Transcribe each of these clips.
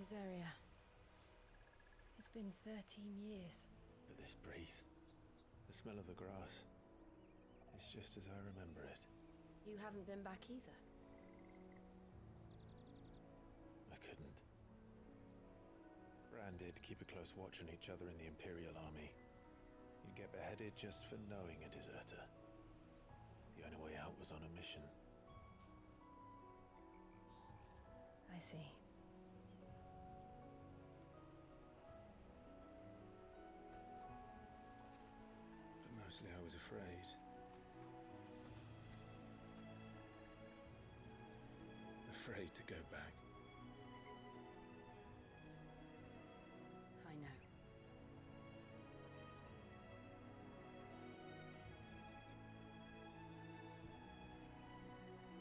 Rosaria. It's been 13 years. But this breeze, the smell of the grass, it's just as I remember it. You haven't been back either. I couldn't. Bran did keep a close watch on each other in the Imperial Army. You'd get beheaded just for knowing a deserter. The only way out was on a mission. I see. But mostly I was afraid. Afraid to go back. I know.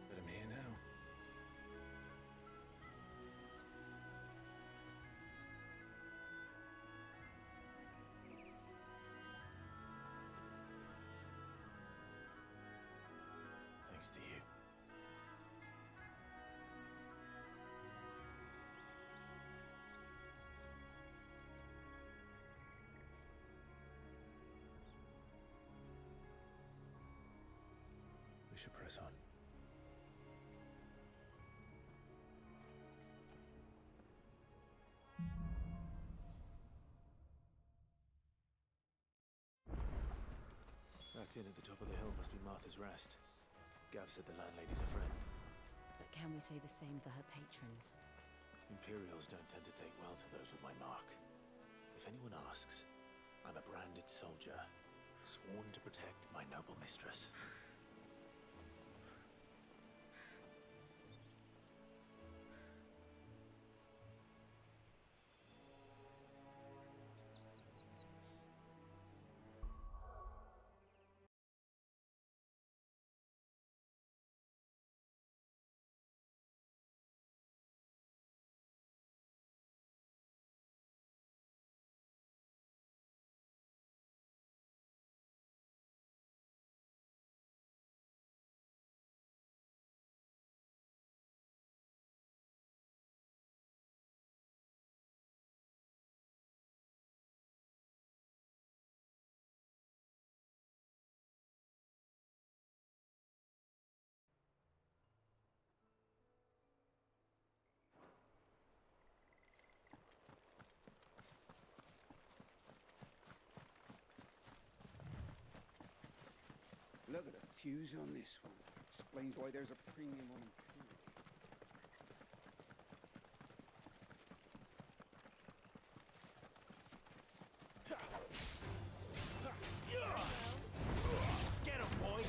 But I'm here now. Thanks to you. We should press on. That inn at the top of the hill must be Martha's Rest. Gav said the landlady's a friend. But can we say the same for her patrons? Imperials don't tend to take well to those with my mark. If anyone asks, I'm a branded soldier, sworn to protect my noble mistress. Look at the fuse on this one. Explains why there's a premium on Imperial. Get him, boy!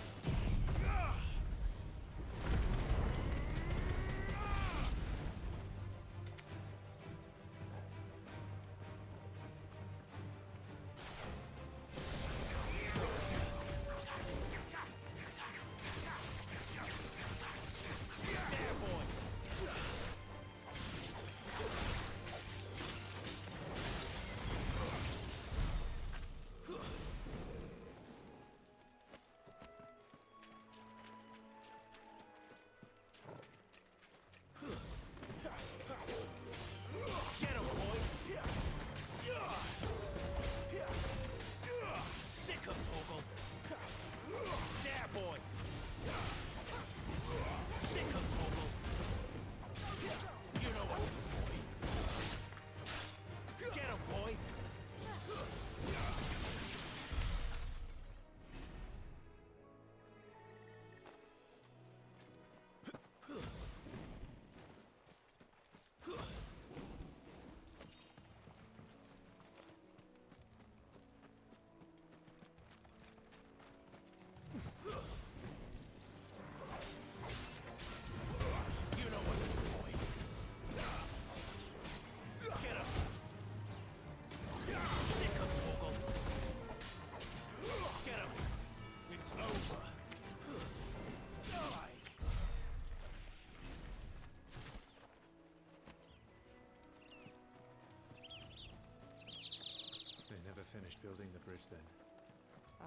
They never finished building the bridge then.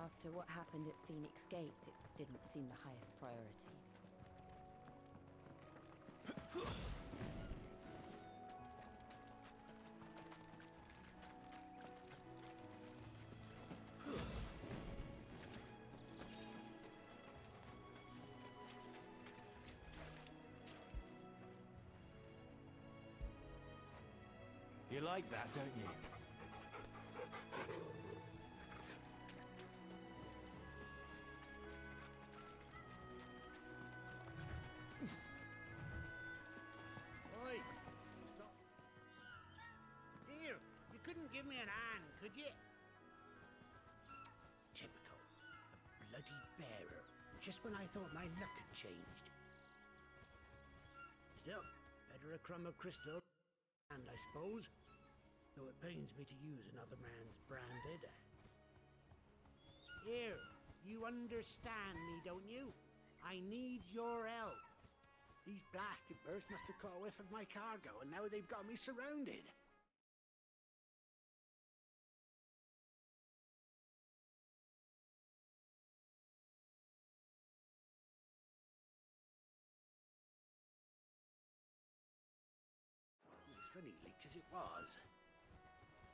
After what happened at Phoenix Gate, it didn't seem the highest priority. You like that, don't you? Oi! Stop. Here, you couldn't give me an hand, could you? Typical. A bloody bearer. Just when I thought my luck had changed. Still, better a crumb of crystal, and I suppose. Though it pains me to use another man's branded. Here, you understand me, don't you? I need your help. These blasted birds must have caught a whiff of my cargo, and now they've got me surrounded. As funny leaked as it was.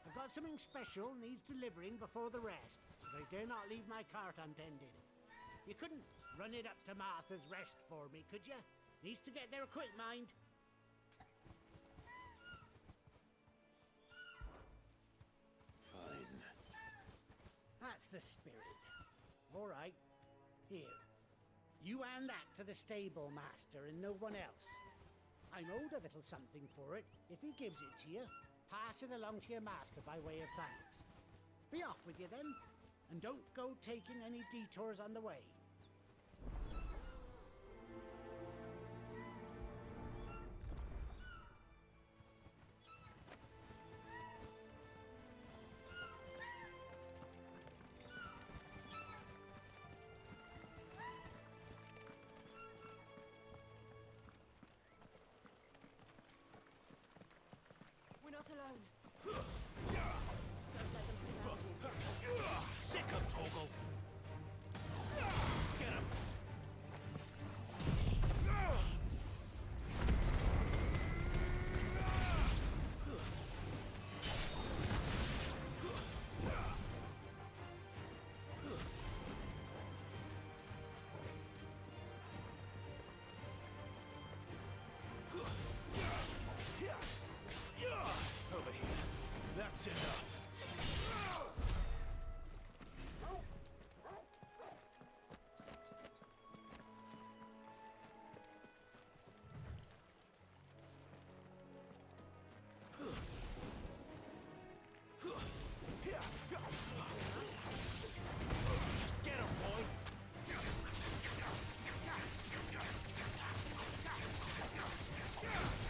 I've got something special needs delivering before the rest, but I dare not leave my cart untended. You couldn't run it up to Martha's Rest for me, could you? Needs to get there quick, mind. Fine. That's the spirit. All right. Here. You hand that to the stable master and no one else. I'm owed a little something for it. If he gives it to you, pass it along to your master by way of thanks. Be off with you then, and don't go taking any detours on the way. We're not alone. Don't let them surround you. Sick of Torgal! Get him! Over here. That's enough. Get him, boy!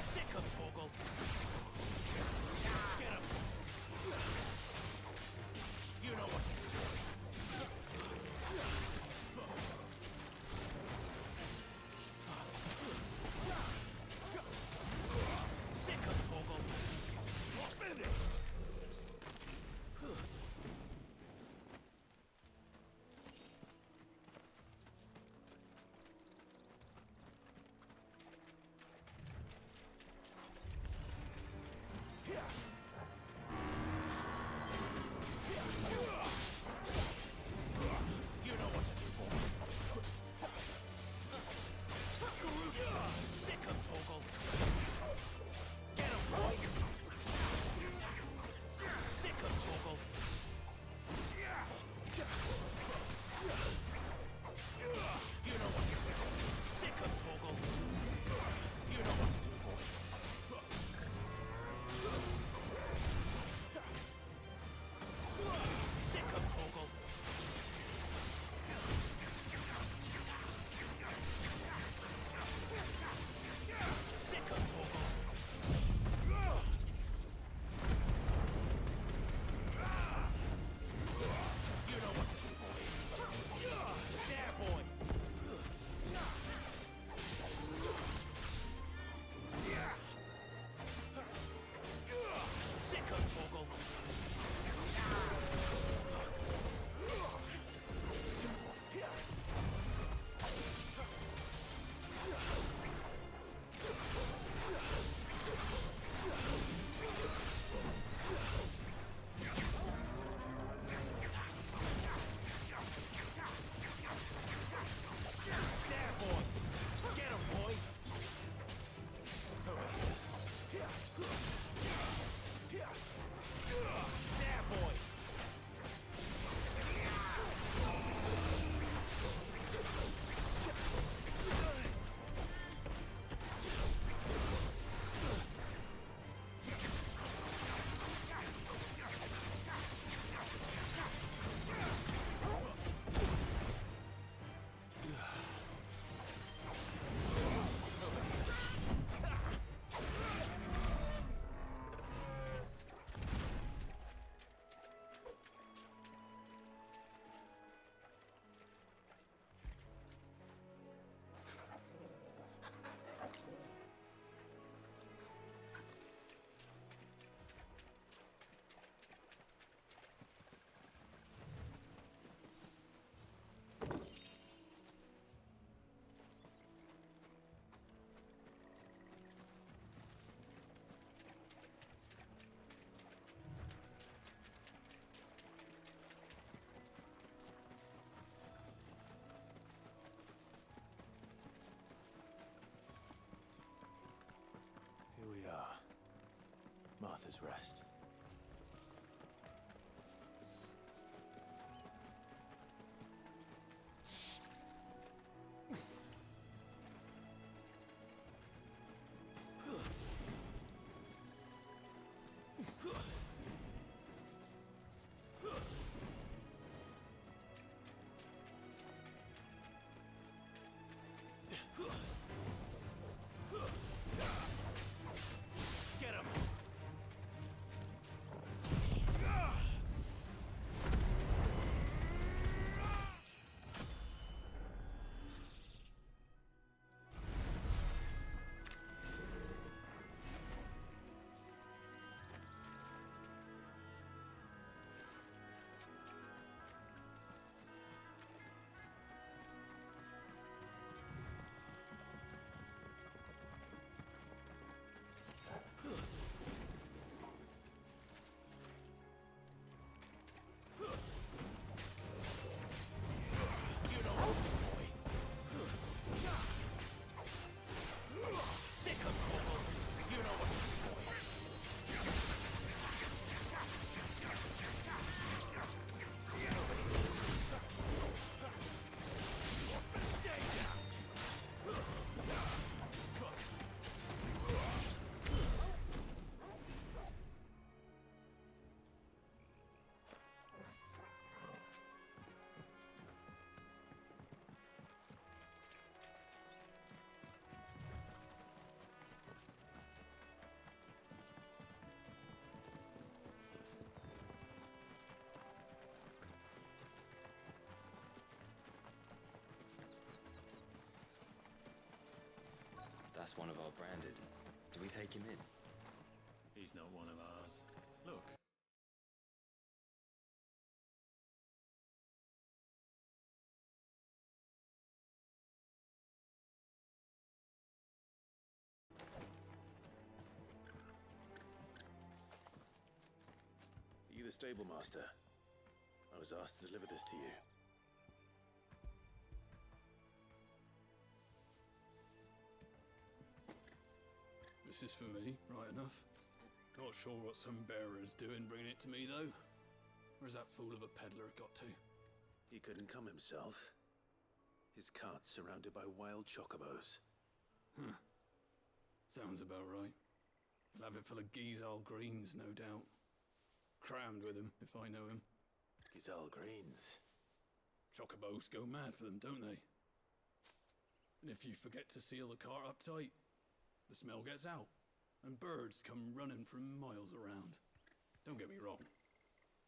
Sick of Torgal! Get him! You know what to do. Sick of Torgal! You're finished! Martha's Rest. Get him! You know what to do, boy. Sick of trouble. You know what to do, boy. Stay down. That's one of our branded. Do we take him in? He's not one of ours. Look. Are you the stable master? I was asked to deliver this to you. This is for me, right enough. Not sure what some bearer's doing bringing it to me, though. Where's that fool of a peddler got to? He couldn't come himself. His cart's surrounded by wild chocobos. Huh. Sounds about right. He'll have it full of Gizal greens, no doubt. Crammed with him, if I know him. Gizal greens. Chocobos go mad for them, don't they? And if you forget to seal the cart up tight, the smell gets out, and birds come running from miles around. Don't get me wrong.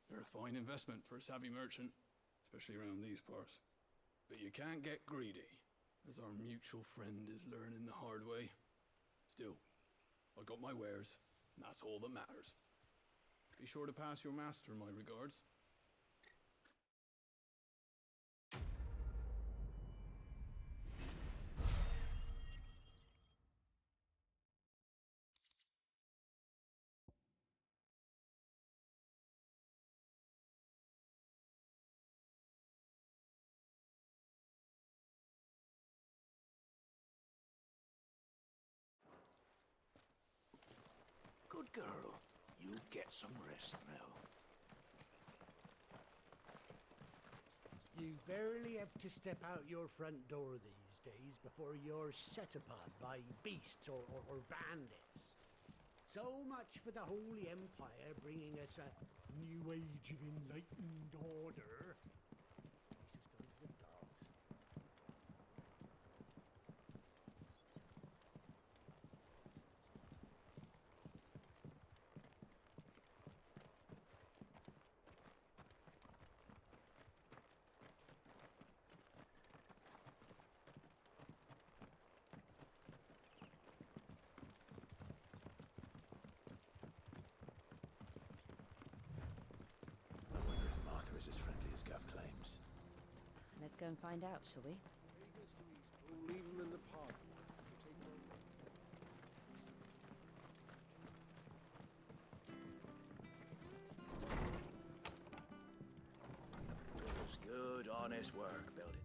They're a fine investment for a savvy merchant, especially around these parts. But you can't get greedy, as our mutual friend is learning the hard way. Still, I got my wares, and that's all that matters. Be sure to pass your master my regards. Good girl. You get some rest now. You barely have to step out your front door these days before you're set upon by beasts or bandits. So much for the Holy Empire bringing us a new age of enlightened order. Let's just go to the dogs. I wonder if Martha is as friendly as Gav claims. Let's go and find out, shall we? We'll leave him in the park. It's good, honest work, building.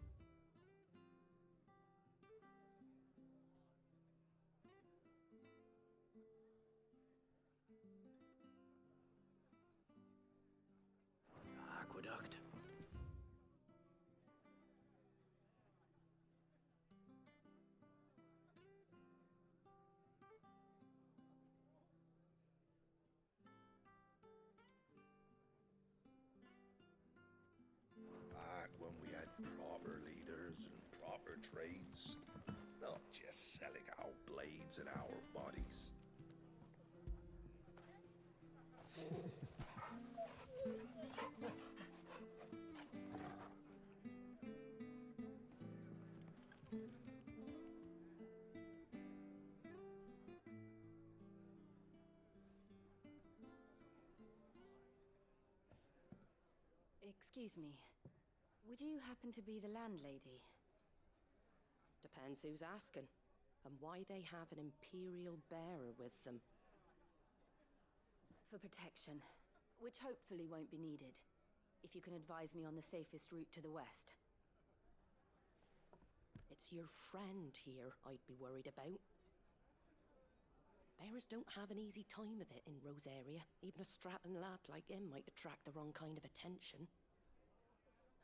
trades, not just selling our blades and our bodies. Excuse me. Would you happen to be the landlady? Depends who's asking, and why they have an Imperial bearer with them. For protection, which hopefully won't be needed. If you can advise me on the safest route to the west. It's your friend here I'd be worried about. Bearers don't have an easy time of it in Rosaria. Even a strapping lad like him might attract the wrong kind of attention.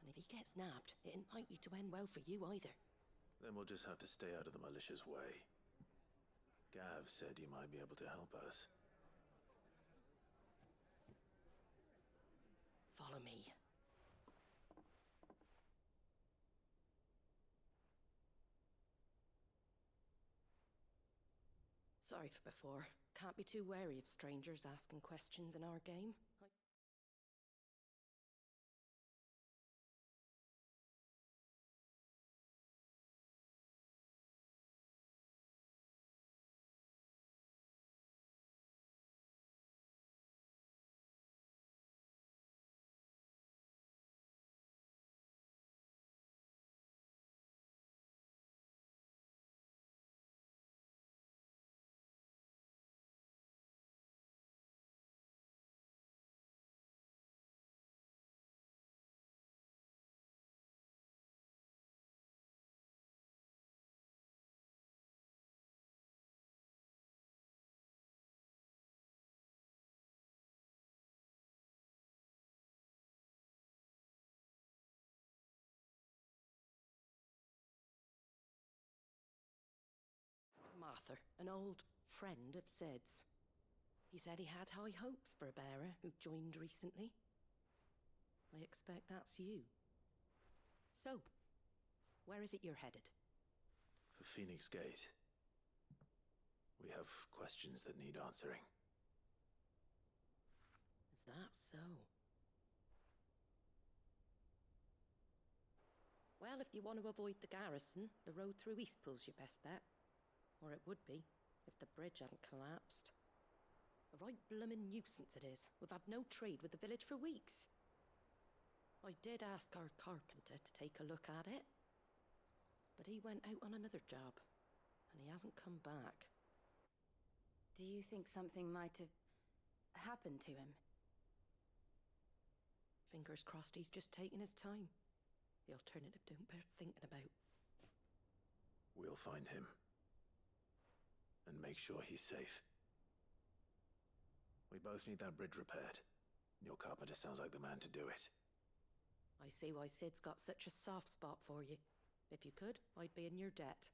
And if he gets nabbed, it ain't likely to end well for you either. Then we'll just have to stay out of the malicious way. Gav said you might be able to help us. Follow me. Sorry for before. Can't be too wary of strangers asking questions in our game. Martha, an old friend of Sid's. He said he had high hopes for a bearer who joined recently. I expect that's you. So, where is it you're headed? For Phoenix Gate. We have questions that need answering. Is that so? Well, if you want to avoid the garrison, the road through Eastpool's your best bet. Or it would be, if the bridge hadn't collapsed. A right bloomin' nuisance it is. We've had no trade with the village for weeks. I did ask our carpenter to take a look at it, but he went out on another job, and he hasn't come back. Do you think something might have happened to him? Fingers crossed he's just taking his time. The alternative don't bear thinking about. We'll find him. And make sure he's safe. We both need that bridge repaired. Your carpenter sounds like the man to do it. I see why Sid's got such a soft spot for you. If you could, I'd be in your debt.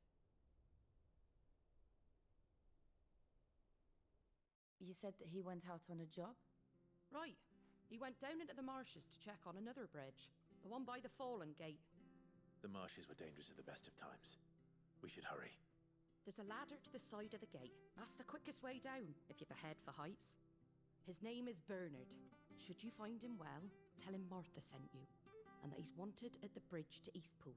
You said that he went out on a job? Right. He went down into the marshes to check on another bridge. The one by the Fallen Gate. The marshes were dangerous at the best of times. We should hurry. There's a ladder to the side of the gate. That's the quickest way down, if you've a head for heights. His name is Bernard. Should you find him well, tell him Martha sent you, and that he's wanted at the bridge to Eastpool.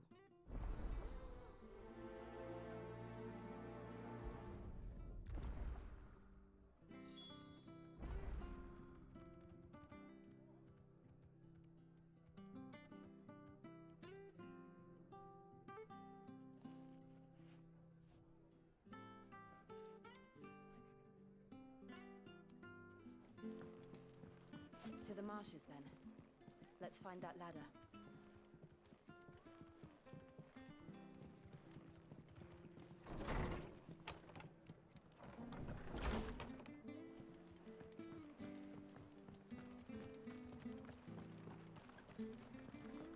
To the marshes, then. Let's find that ladder.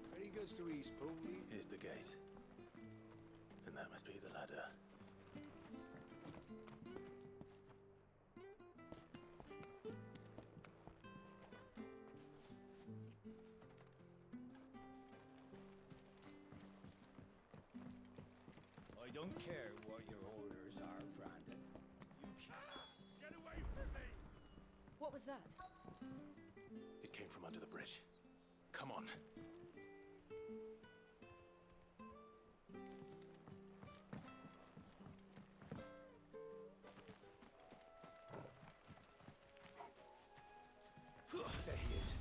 Where he goes to Eastpool, Here's the gate. And that must be the ladder. I don't care what your orders are, Brandon. You Get away from me! What was that? It came from under the bridge. Come on. There he is.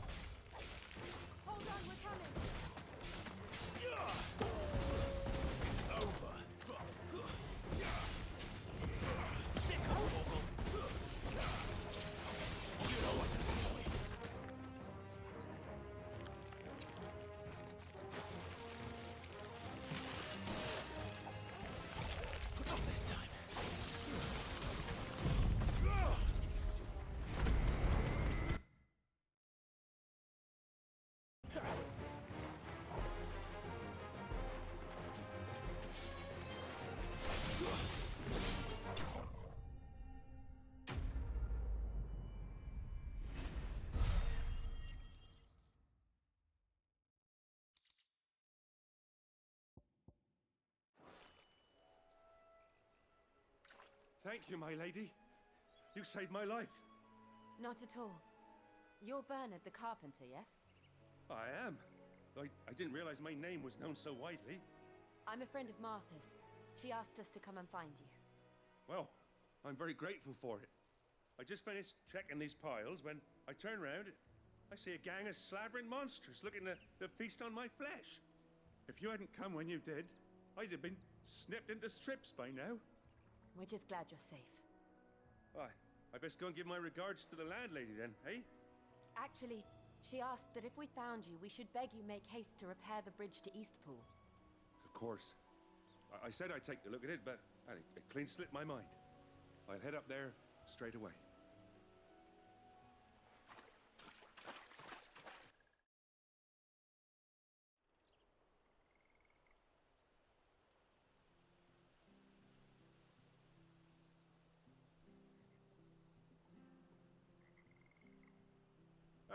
Hold on, we're coming! It's over. Sick of Torgal. You know what to do, boy. Not this time. Thank you, my lady. You saved my life. Not at all. You're Bernard the carpenter, yes? I am. I didn't realize my name was known so widely. I'm a friend of Martha's. She asked us to come and find you. Well, I'm very grateful for it. I just finished checking these piles when I turn round. I see a gang of slavering monsters looking to feast on my flesh. If you hadn't come when you did, I'd have been snipped into strips by now. We're just glad you're safe. I best go and give my regards to the landlady then, eh? Actually, she asked that if we found you, we should beg you make haste to repair the bridge to Eastpool. Of course. I said I'd take a look at it, but it clean slipped my mind. I'll head up there straight away.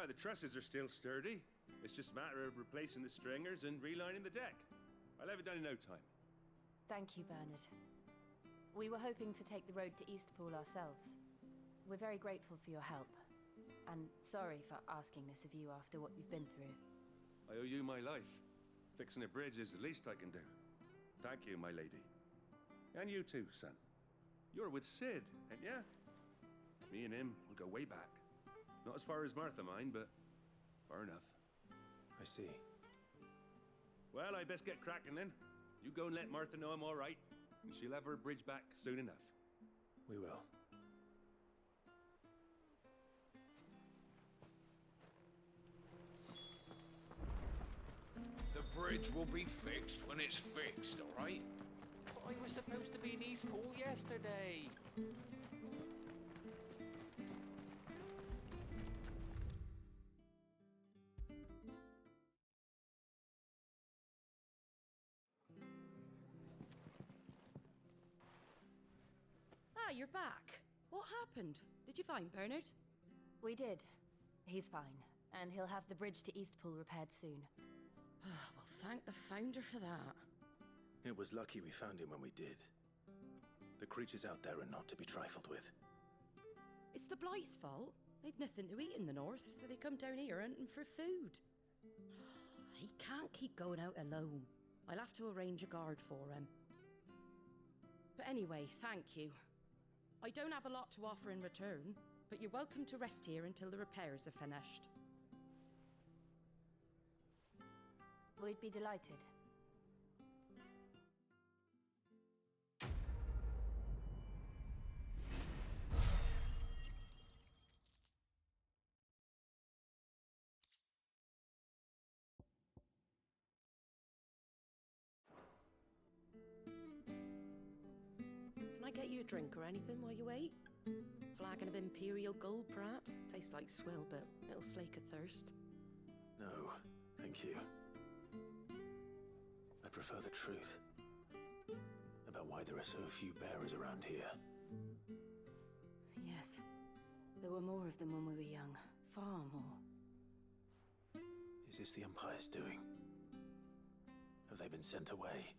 The trusses are still sturdy. It's just a matter of replacing the stringers and relining the deck. I'll have it done in no time. Thank you, Bernard. We were hoping to take the road to Eastpool ourselves. We're very grateful for your help. And sorry for asking this of you after what you've been through. I owe you my life. Fixing a bridge is the least I can do. Thank you, my lady. And you too, son. You're with Sid, ain't ya? Me and him will go way back. Not as far as Martha, mind, but far enough. I see. Well, I best get cracking then. You go and let Martha know I'm all right, and she'll have her bridge back soon enough. We will. The bridge will be fixed when it's fixed, all right? But I was supposed to be in Eastpool yesterday. Ah, you're back. What happened? Did you find Bernard? We did. He's fine, and he'll have the bridge to Eastpool repaired soon. Well, thank the Founder for that. It was lucky we found him when we did. The creatures out there are not to be trifled with. It's the Blight's fault. They've nothing to eat in the north, so they come down here hunting for food. He can't keep going out alone. I'll have to arrange a guard for him. But anyway, thank you. I don't have a lot to offer in return, but you're welcome to rest here until the repairs are finished. We'd be delighted. Can I get you a drink or anything while you wait? Flagon of Imperial Gold, perhaps? Tastes like swill, but it'll slake a thirst. No, thank you. I prefer the truth. About why there are so few bearers around here. Yes. There were more of them when we were young. Far more. Is this the Empire's doing? Have they been sent away?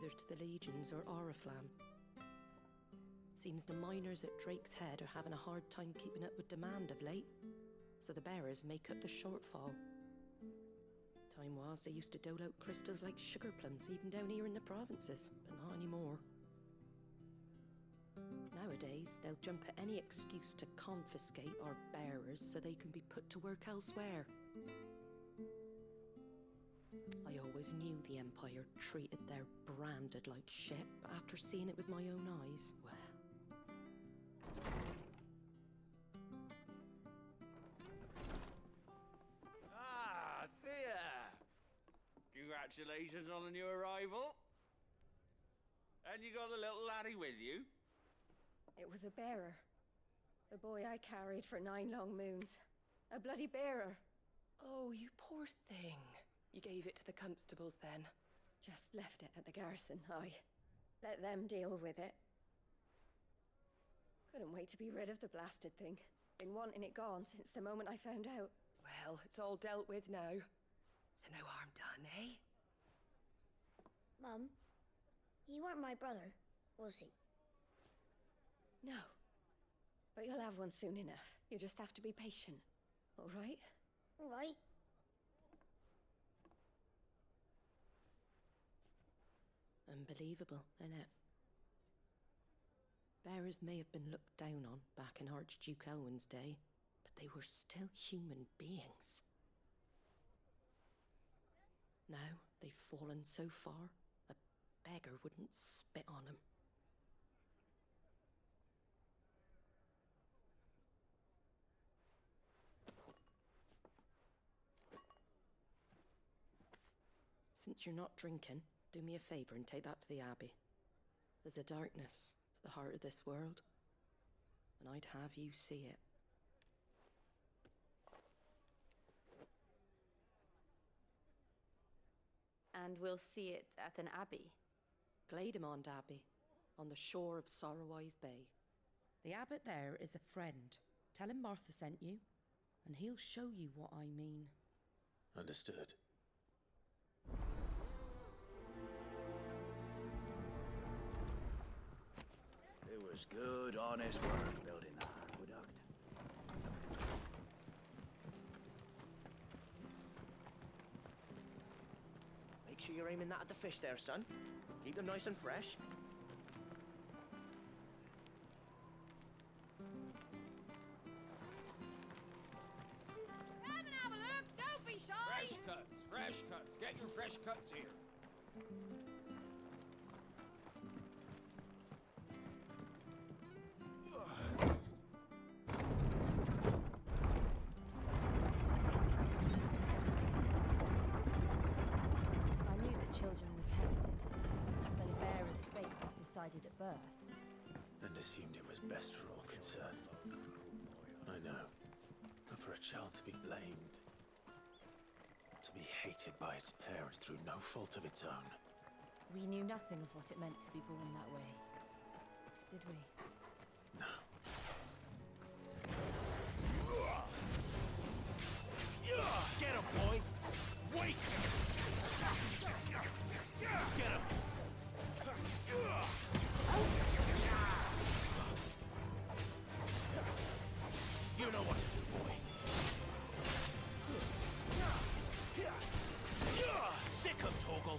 either to the Legions or Oriflamme. Seems the miners at Drake's Head are having a hard time keeping up with demand of late, so the bearers make up the shortfall. Time was they used to dole out crystals like sugar plums even down here in the provinces, but not anymore. Nowadays, they'll jump at any excuse to confiscate our bearers so they can be put to work elsewhere. I always knew the Empire treated their branded like shit, but after seeing it with my own eyes, well... Ah, Thea! Congratulations on the new arrival. And you got the little laddie with you? It was a bearer. The boy I carried for 9 long moons. A bloody bearer. Oh, you poor thing. You gave it to the constables then? Just left it at the garrison, I let them deal with it. Couldn't wait to be rid of the blasted thing. Been wanting it gone since the moment I found out. Well, it's all dealt with now. So no harm done, eh? Mum, you weren't my brother, was he? No. But you'll have one soon enough. You just have to be patient. All right? All right. Unbelievable, innit? Bearers may have been looked down on back in Archduke Elwin's day, but they were still human beings. Now they've fallen so far, a beggar wouldn't spit on them. Since you're not drinking, do me a favor and take that to the Abbey. There's a darkness at the heart of this world, and I'd have you see it. And we'll see it at an abbey? Glademond Abbey, on the shore of Sorrowwise Bay. The abbot there is a friend. Tell him Martha sent you, and he'll show you what I mean. Understood. It was good, honest work building that aqueduct. Make sure you're aiming that at the fish there, son. Keep them nice and fresh. Come and have a look, don't be shy! Fresh cuts, fresh cuts. Get your fresh cuts here. I knew that children were tested, that a bearer's fate was decided at birth. And assumed it was best for all concerned. I know. But for a child to be blamed, to be hated by its parents through no fault of its own. We knew nothing of what it meant to be born that way, did we? No. Get him, boy! Wait! Get him! You know what to do, boy. Sick him, Torgal.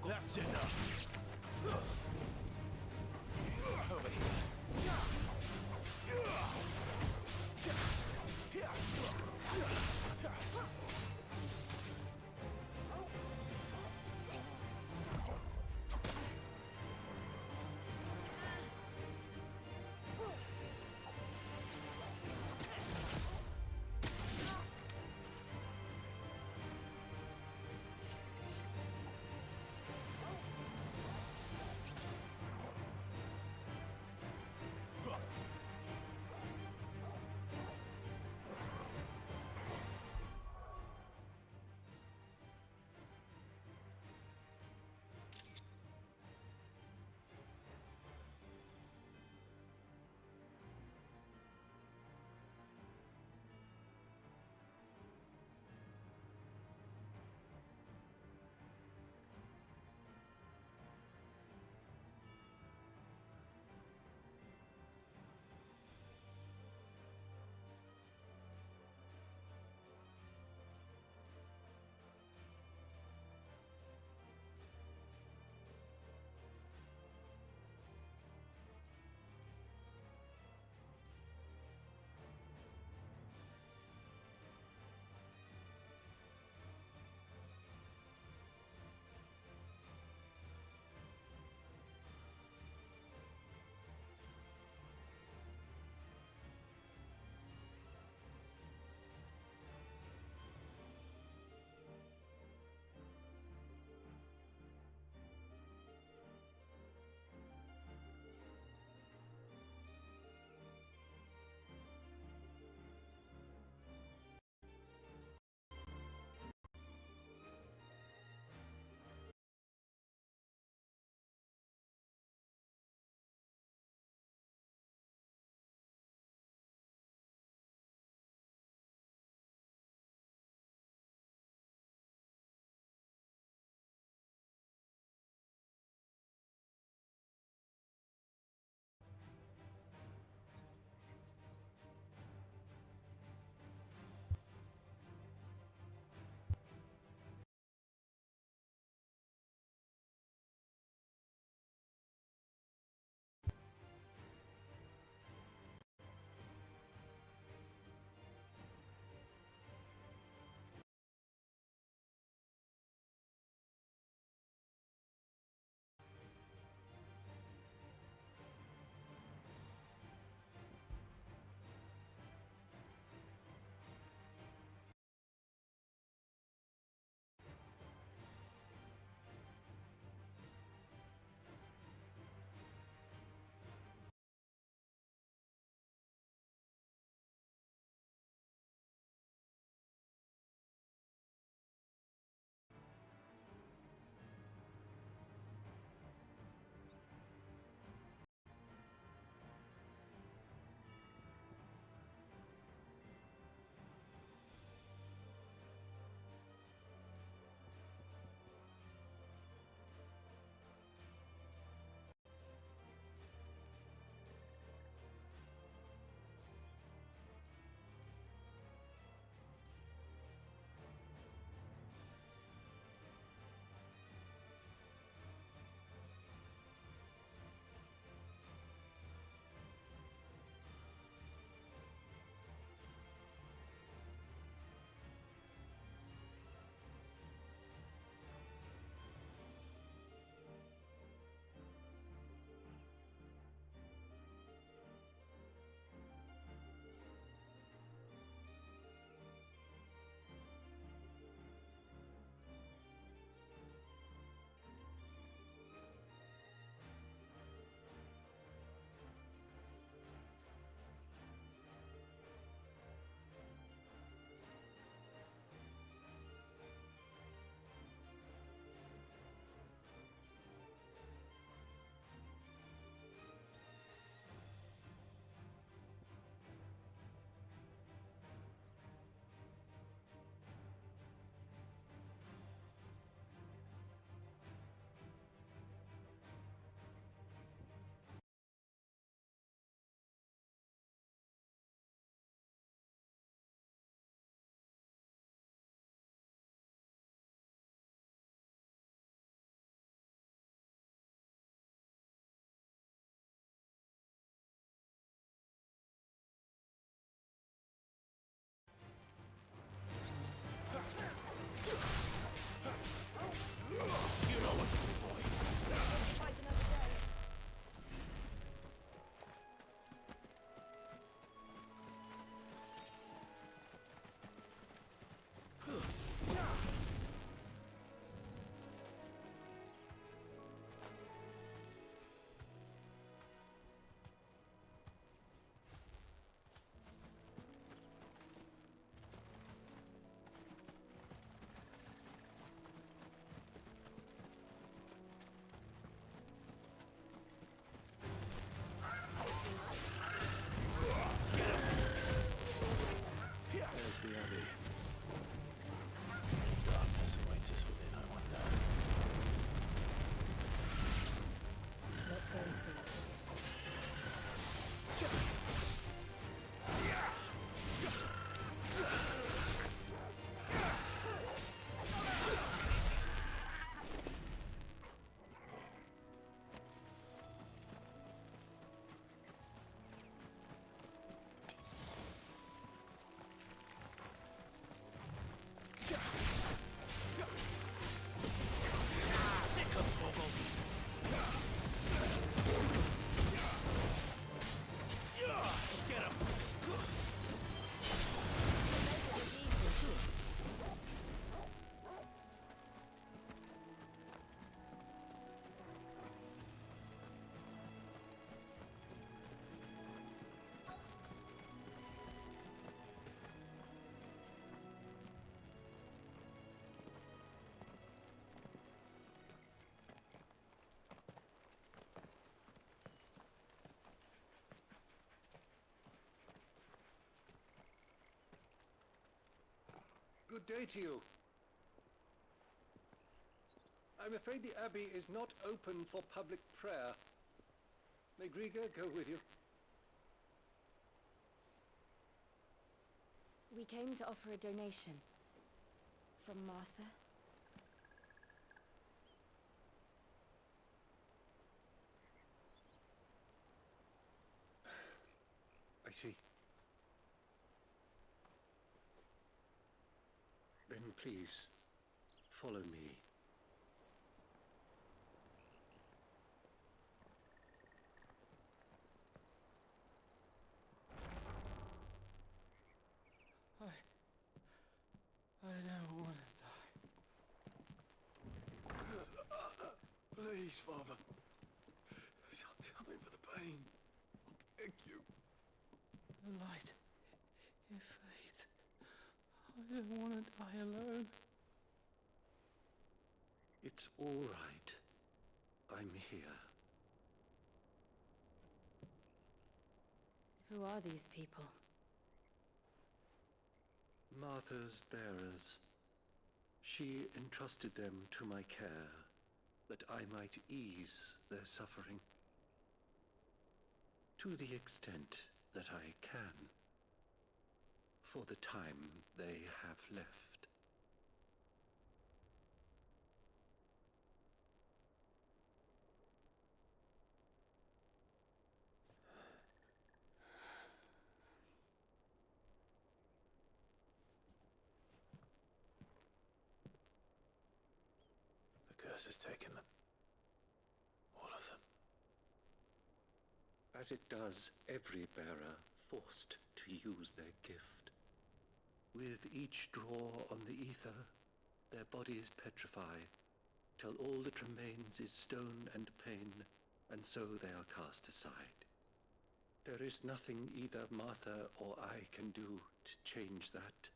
That's enough. Over here. Good day to you. I'm afraid the Abbey is not open for public prayer. May Grieger go with you? We came to offer a donation. From Martha. I see. Then please, follow me. I don't want to die. Please, Father. Something for the pain. I beg you. The light, it fades. I don't want to die alone. It's all right. I'm here. Who are these people? Martha's bearers. She entrusted them to my care, that I might ease their suffering. To the extent that I can, for the time they have left. The curse has taken them. All of them. As it does every bearer forced to use their gift. With each draw on the ether, their bodies petrify, till all that remains is stone and pain, and so they are cast aside. There is nothing either Martha or I can do to change that,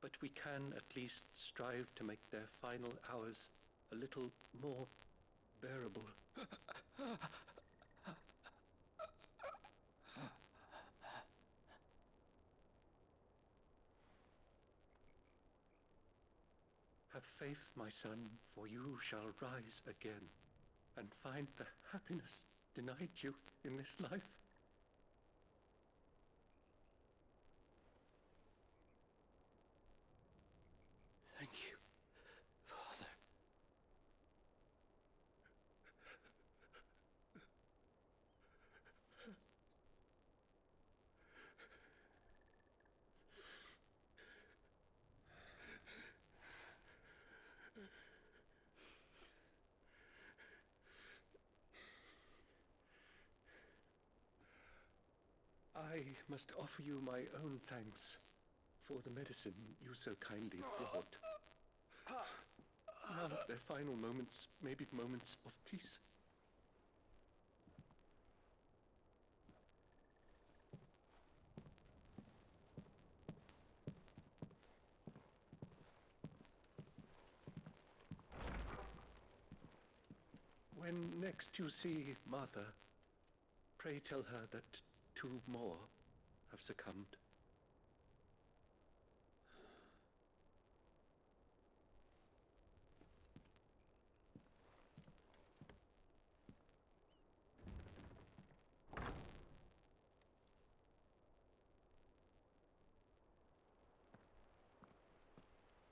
but we can at least strive to make their final hours a little more bearable. Have faith, my son, for you shall rise again and find the happiness denied you in this life. Thank you, Father. I must offer you my own thanks for the medicine you so kindly brought. Now their final moments may be moments of peace. When next you see Martha, pray tell her that 2 more have succumbed.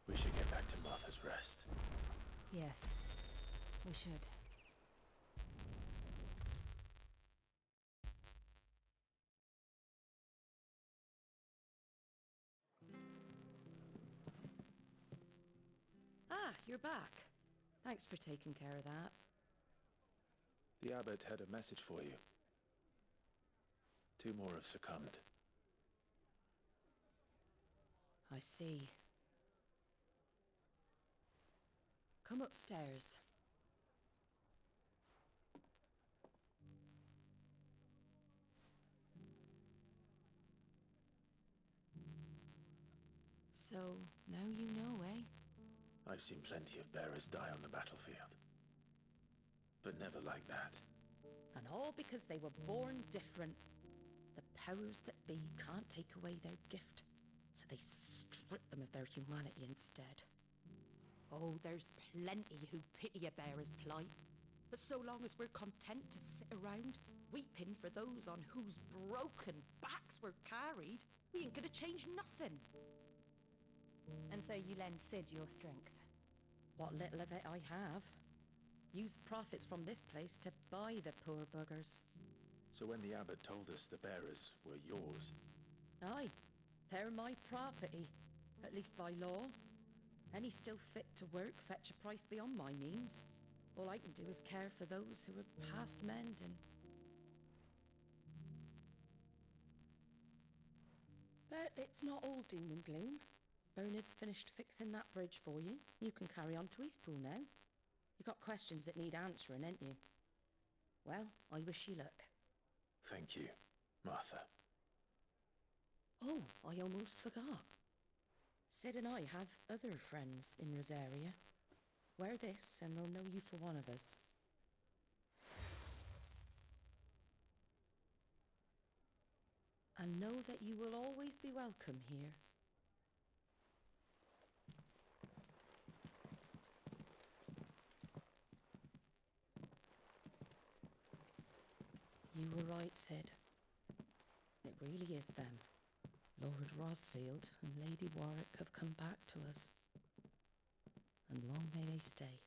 We should get back to Martha's Rest. Yes, we should. Ah, you're back. Thanks for taking care of that. The abbot had a message for you. 2 more have succumbed. I see. Come upstairs. So, now you know, eh? I've seen plenty of bearers die on the battlefield. But never like that. And all because they were born different. The powers that be can't take away their gift, so they strip strip them of their humanity instead. Oh, there's plenty who pity a bearer's plight. But so long as we're content to sit around, weeping for those on whose broken backs we're carried, we ain't gonna change nothing. And so you lend Sid your strength? What little of it I have. Used profits from this place to buy the poor buggers. So when the abbot told us the bearers were yours... Aye, they're my property, at least by law. Any still fit to work fetch a price beyond my means. All I can do is care for those who are past mending. But it's not all doom and gloom. Bernard's finished fixing that bridge for you. You can carry on to Eastpool now. You got questions that need answering, ain't you? Well, I wish you luck. Thank you, Martha. Oh, I almost forgot. Sid and I have other friends in Rosaria. Wear this and they'll know you for one of us. And know that you will always be welcome here. You were right, Sid. It really is them. Lord Rosfield and Lady Warwick have come back to us. And long may they stay.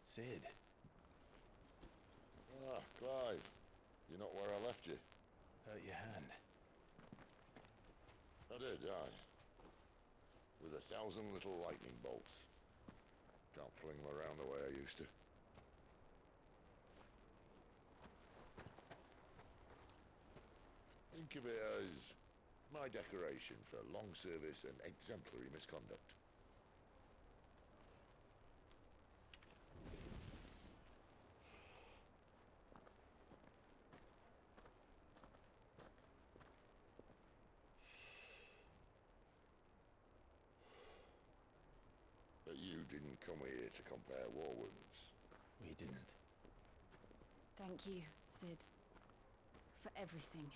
Sid. Ah, Clive. You're not where I left you. Hurt your hand. I did, aye. With 1,000 little lightning bolts. Can't fling them around the way I used to. Think of it as my decoration for long service and exemplary misconduct. But you didn't come here to compare war wounds. We didn't. Thank you, Sid. For everything.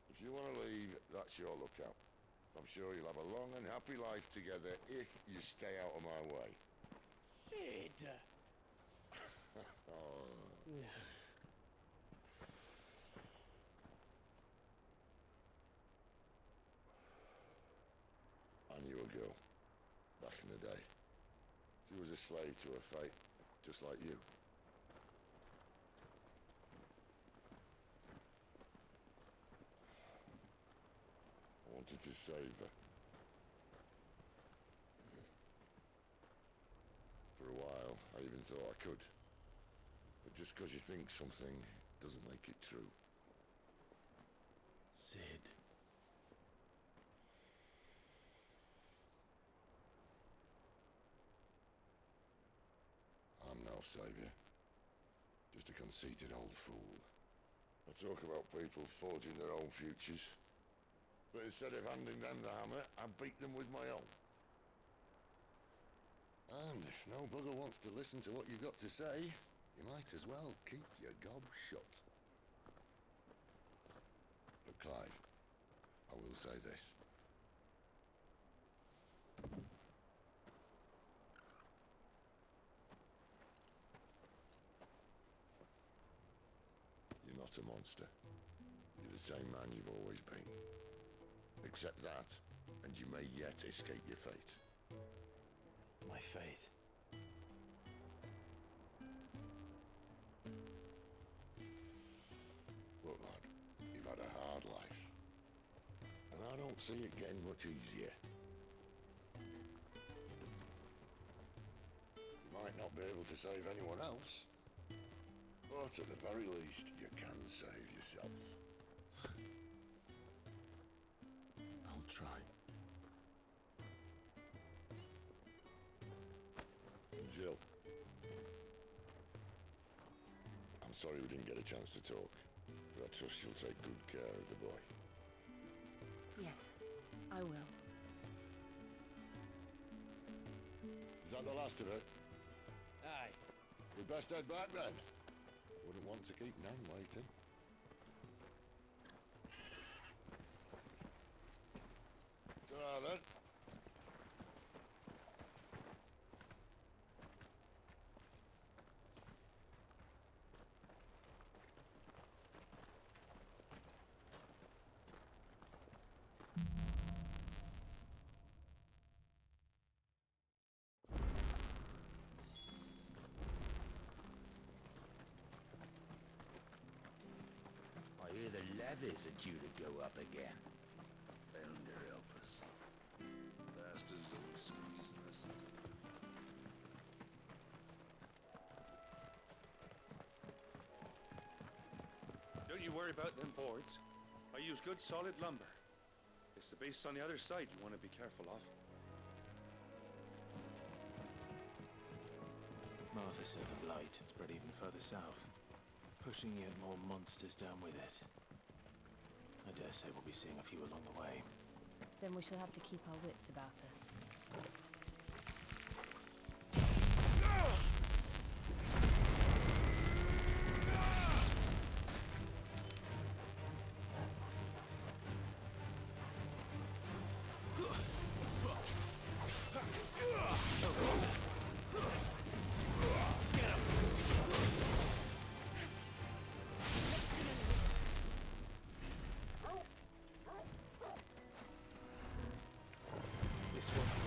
If you want to leave, that's your lookout. I'm sure you'll have a long and happy life together if you stay out of my way. Sid! Oh. I knew a girl, back in the day. She was a slave to her fate, just like you. I wanted to save her. For a while, I even thought I could. But just because you think something doesn't make it true. Sid. I'm no savior. Just a conceited old fool. I talk about people forging their own futures. But instead of handing them the hammer, I beat them with my own. And if no bugger wants to listen to what you've got to say, you might as well keep your gob shut. But Clive, I will say this. You're not a monster. You're the same man you've always been. Accept that, and you may yet escape your fate. My fate? Look, lad, you've had a hard life. And I don't see it getting much easier. You might not be able to save anyone else, but at the very least, you can save yourself. I'll try. Jill. I'm sorry we didn't get a chance to talk, but I trust you'll take good care of the boy. Yes, I will. Is that the last of it? Aye. We best head back then. Wouldn't want to keep Nan waiting. Ta-ra then. I hear the levies are due to go up again. Thunder help us. Bastards always squeezing us. Don't you worry about them boards. I use good solid lumber. It's the base on the other side you want to be careful of. Martha said the blight had spread even further south, pushing yet more monsters down with it. I dare say we'll be seeing a few along the way. Then we shall have to keep our wits about us. This one.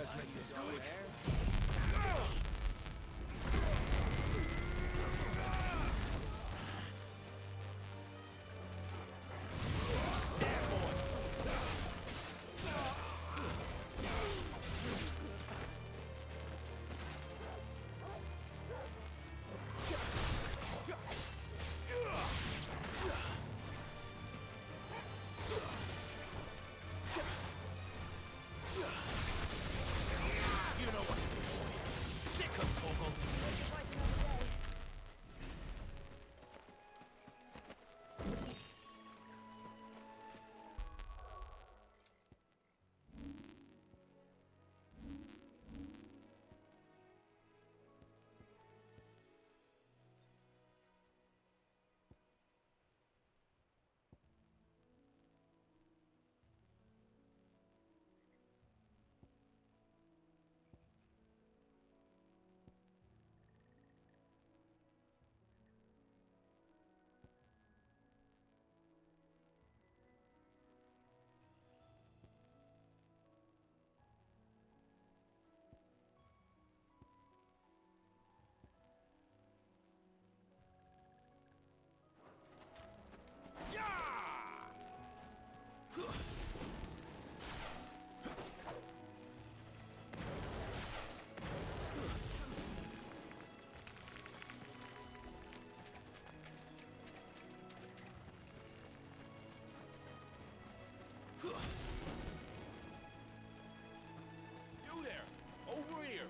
Let's make this quick. You there! Over here!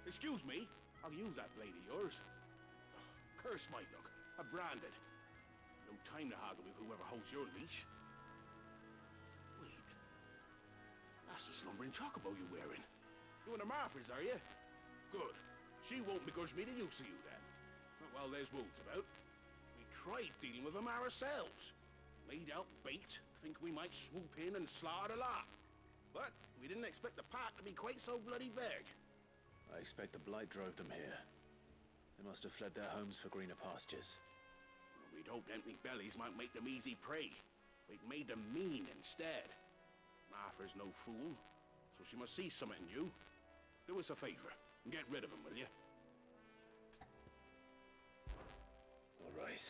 Excuse me, I'll use that blade of yours. Curse my luck. I'm branded. No time to haggle with whoever holds your leash. Wait. That's the slumbering chocobo you're wearing. You and the Marthas, are you? Good. She won't begrudge me the use of you then. Not while there's wolves about. We tried dealing with them ourselves. Laid out bait, think we might swoop in and slaughter the lot. But we didn't expect the pack to be quite so bloody big. I expect the Blight drove them here. They must have fled their homes for greener pastures. Well, we'd hoped empty bellies might make them easy prey. We'd made them mean instead. Martha's no fool, so she must see something in you. Do us a favor and get rid of them, will you? All right.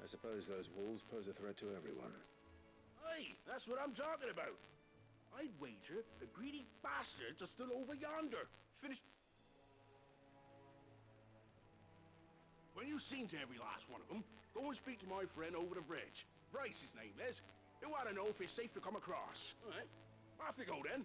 I suppose those wolves pose a threat to everyone. Aye, that's what I'm talking about. I'd wager the greedy bastards are still over yonder. Finished. When you've seen to every last one of them, go and speak to my friend over the bridge. Bryce, his name is. He'll want to know if it's safe to come across. All right. Off you go, then.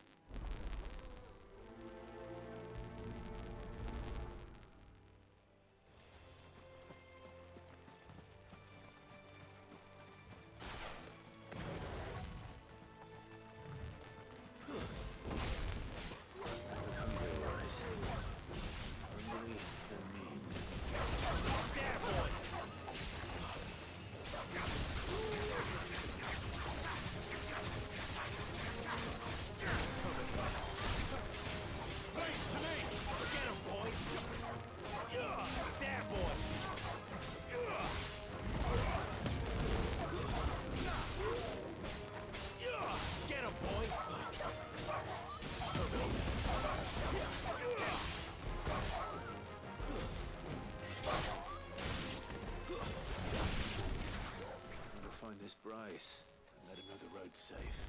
This Bryce and let him know the road's safe.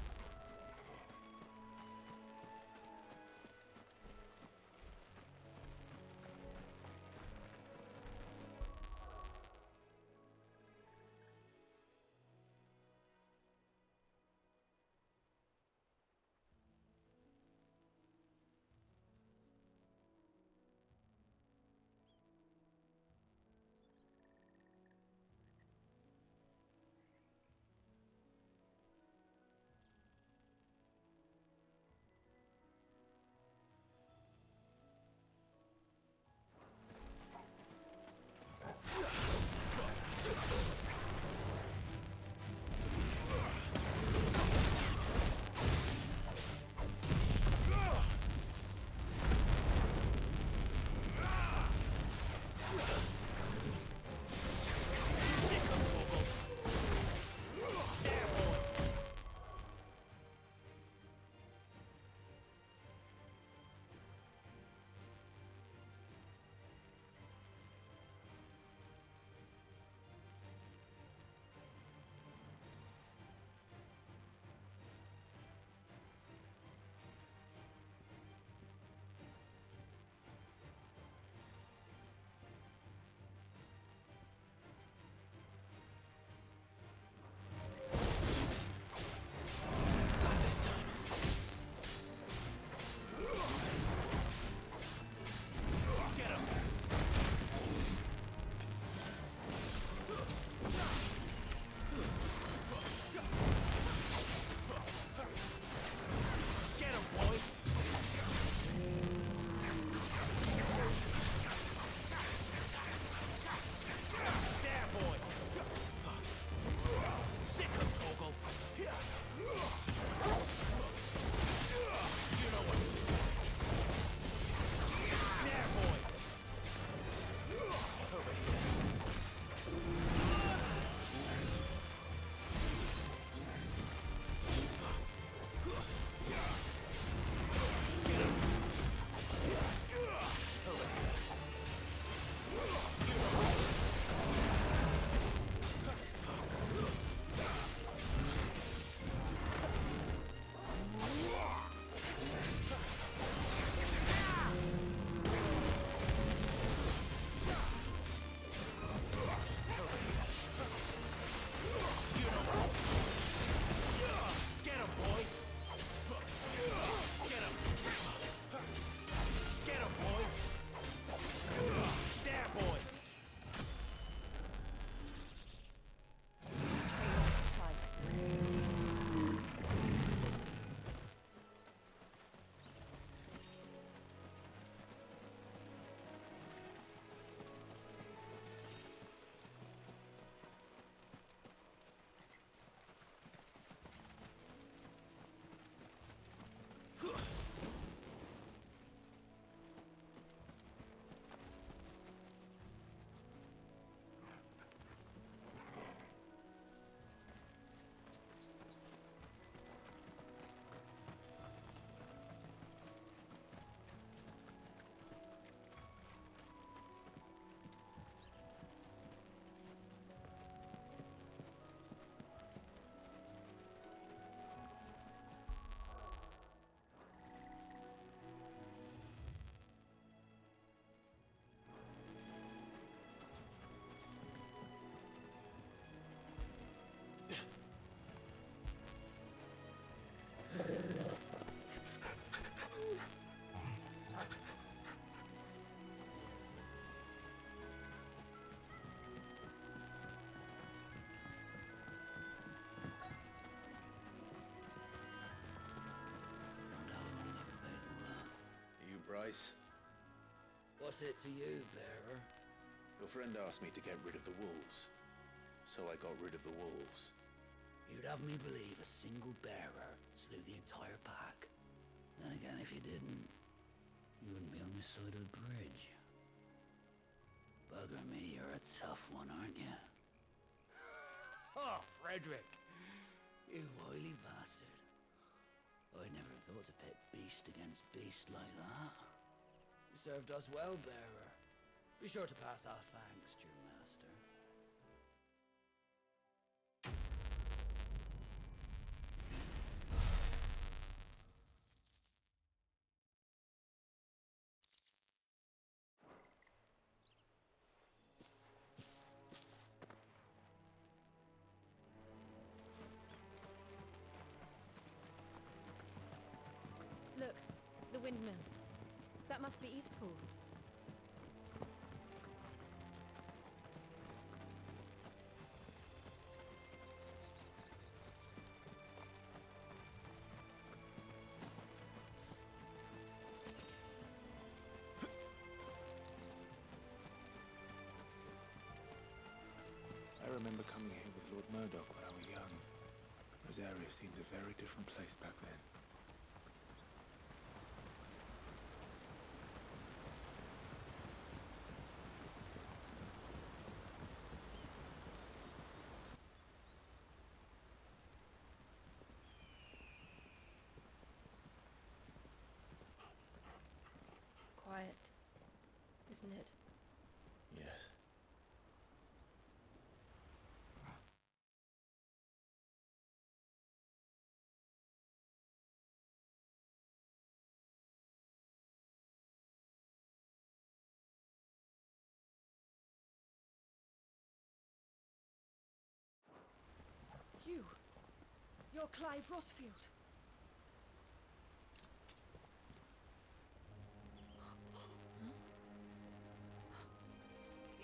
price. What's it to you, bearer? Your friend asked me to get rid of the wolves. So I got rid of the wolves. You'd have me believe a single bearer slew the entire pack. Then again, if you didn't, you wouldn't be on this side of the bridge. Bugger me, you're a tough one, aren't you? Oh, Frederick! You wily bastard. I never thought to pit beast against beast like that. You served us well, bearer. Be sure to pass our thanks to your master. Look, the windmills. That must be Eastpool. I remember coming here with Lord Murdoch when I was young. Rosaria seemed a very different place back then. Quiet, isn't it? Yes. You're Clive Rossfield.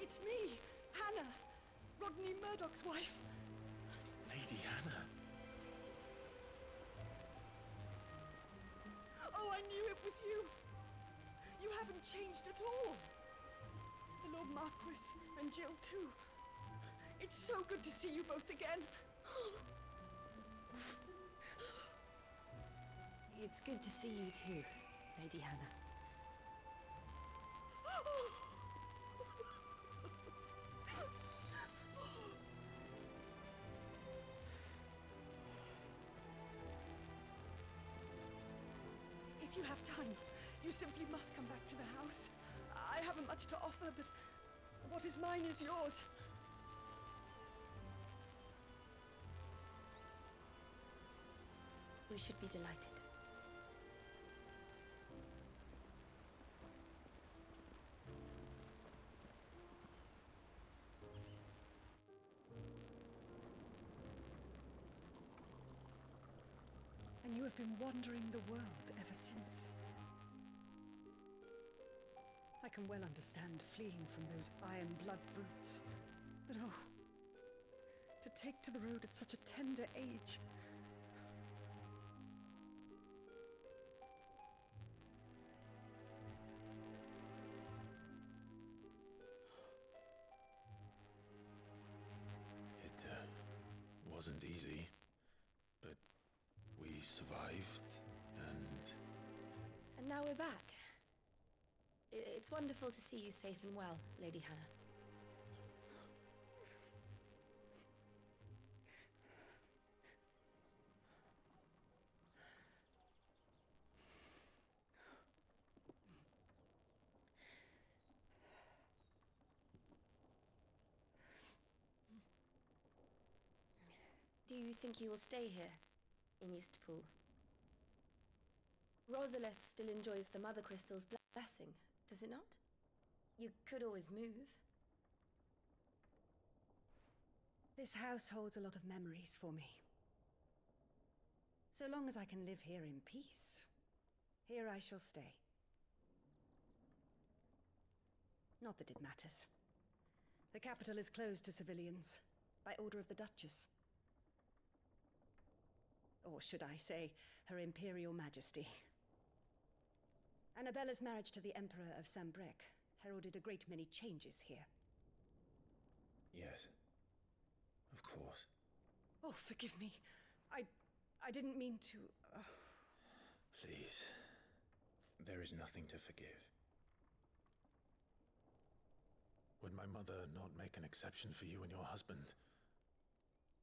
It's me, Hannah, Rodney Murdoch's wife. Lady Hannah. Oh, I knew it was you. You haven't changed at all. The Lord Marquis and Jill too. It's so good to see you both again. It's good to see you too, Lady Hannah. If you have time, you simply must come back to the house. I haven't much to offer, but what is mine is yours. We should be delighted. And you have been wandering the world ever since. I can well understand fleeing from those iron blood brutes. But oh, to take to the road at such a tender age. It wasn't easy, but we survived, and... And now we're back. It's wonderful to see you safe and well, Lady Hannah. Do you think you will stay here, in Eastpool? Rosalith still enjoys the Mother Crystal's blessing, does it not? You could always move. This house holds a lot of memories for me. So long as I can live here in peace, here I shall stay. Not that it matters. The capital is closed to civilians, by order of the Duchess. Or should I say, Her Imperial Majesty. Annabella's marriage to the Emperor of Sambrec heralded a great many changes here. Yes. Of course. Oh, forgive me. I didn't mean to... Please. There is nothing to forgive. Would my mother not make an exception for you and your husband?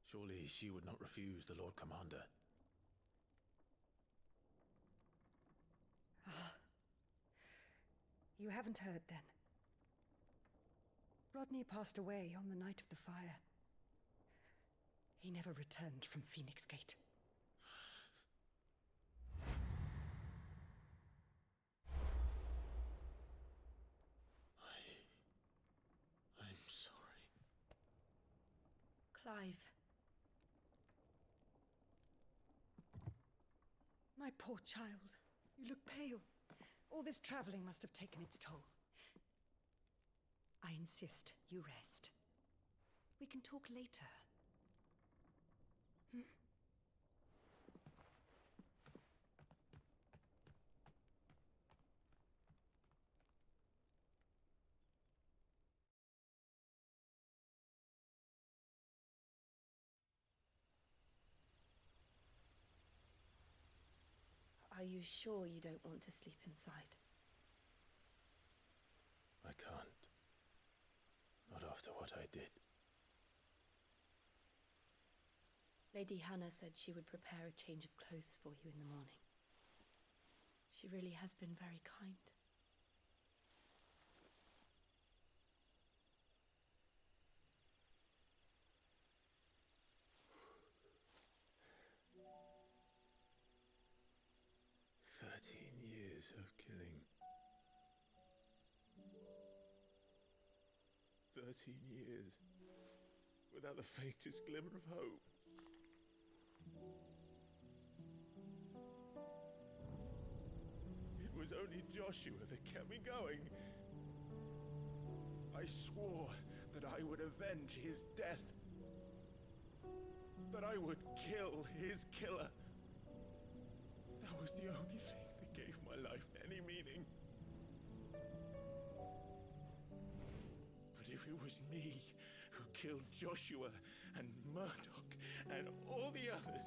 Surely she would not refuse the Lord Commander. Ah. You haven't heard, then. Rodney passed away on the night of the fire. He never returned from Phoenix Gate. I'm sorry. Clive. My poor child. You look pale. All this traveling must have taken its toll. I insist you rest. We can talk later. Hmm? Are you sure you don't want to sleep inside? I can't. Not after what I did. Lady Hannah said she would prepare a change of clothes for you in the morning. She really has been very kind. Years of killing. 13 years without the faintest glimmer of hope. It was only Joshua that kept me going. I swore that I would avenge his death. That I would kill his killer. That was the only thing that gave my life any meaning. But if it was me who killed Joshua and Murdoch and all the others,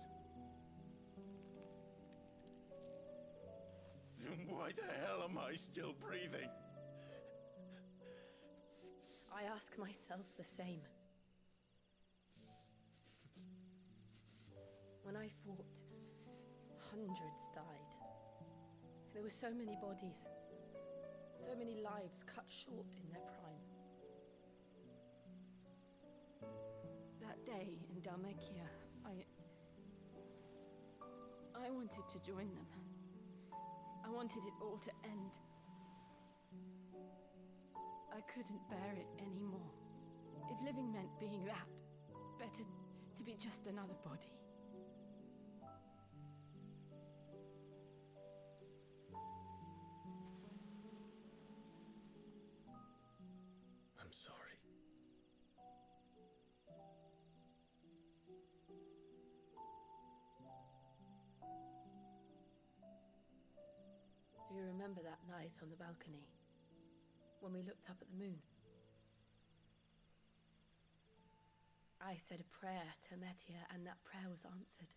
then why the hell am I still breathing? I ask myself the same. When I fought, hundreds died. There were so many bodies, so many lives cut short in their prime. That day in Dhalmekia, I wanted to join them. I wanted it all to end. I couldn't bear it anymore. If living meant being that, better to be just another body. I'm sorry. Do you remember that night on the balcony, when we looked up at the moon? I said a prayer to Metia, and that prayer was answered.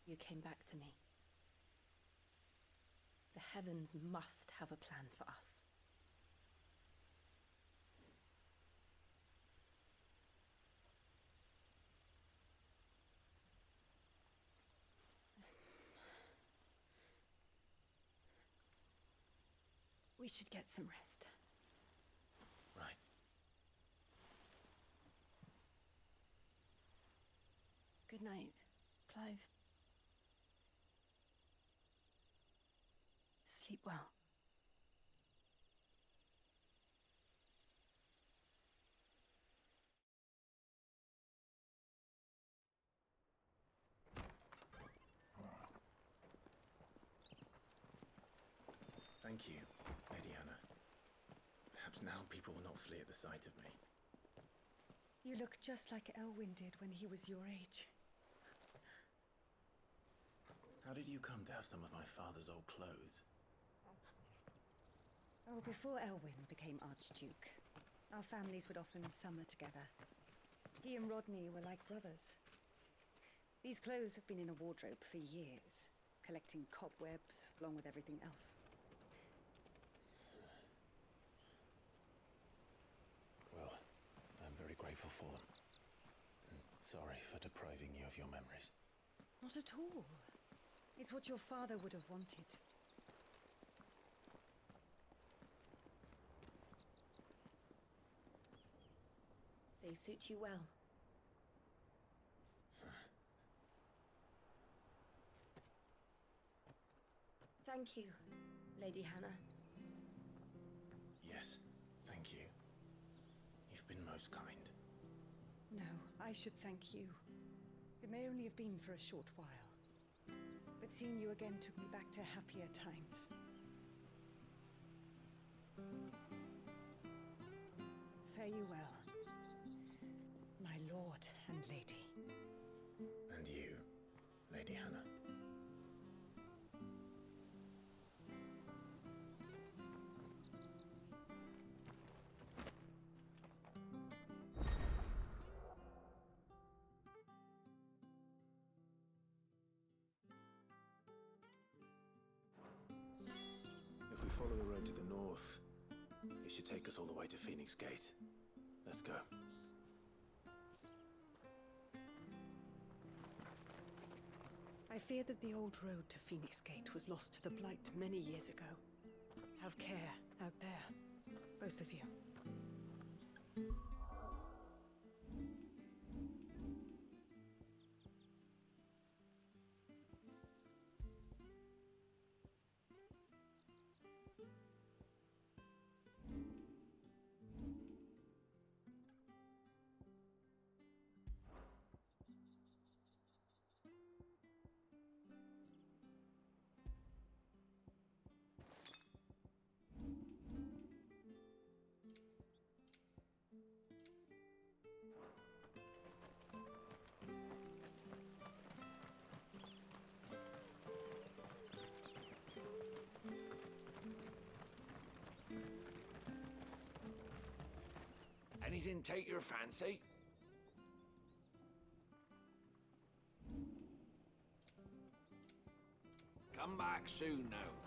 You came back to me. The heavens must have a plan for us. We should get some rest. Right. Good night, Clive. Sleep well. Thank you, Lady Hannah. Perhaps now people will not flee at the sight of me. You look just like Elwyn did when he was your age. How did you come to have some of my father's old clothes? Oh, before Elwyn became Archduke, our families would often summer together. He and Rodney were like brothers. These clothes have been in a wardrobe for years, collecting cobwebs along with everything else. Well, I'm very grateful for them. And sorry for depriving you of your memories. Not at all. It's what your father would have wanted. They suit you well. Thank you, Lady Hannah. Yes, thank you. You've been most kind. No, I should thank you. It may only have been for a short while, but seeing you again took me back to happier times. Fare you well, my lord and lady. And you, Lady Hannah. If we follow the road to the north, it should take us all the way to Phoenix Gate. Let's go. I fear that the old road to Phoenix Gate was lost to the Blight many years ago. Have care out there, both of you. Anything take your fancy? Come back soon now.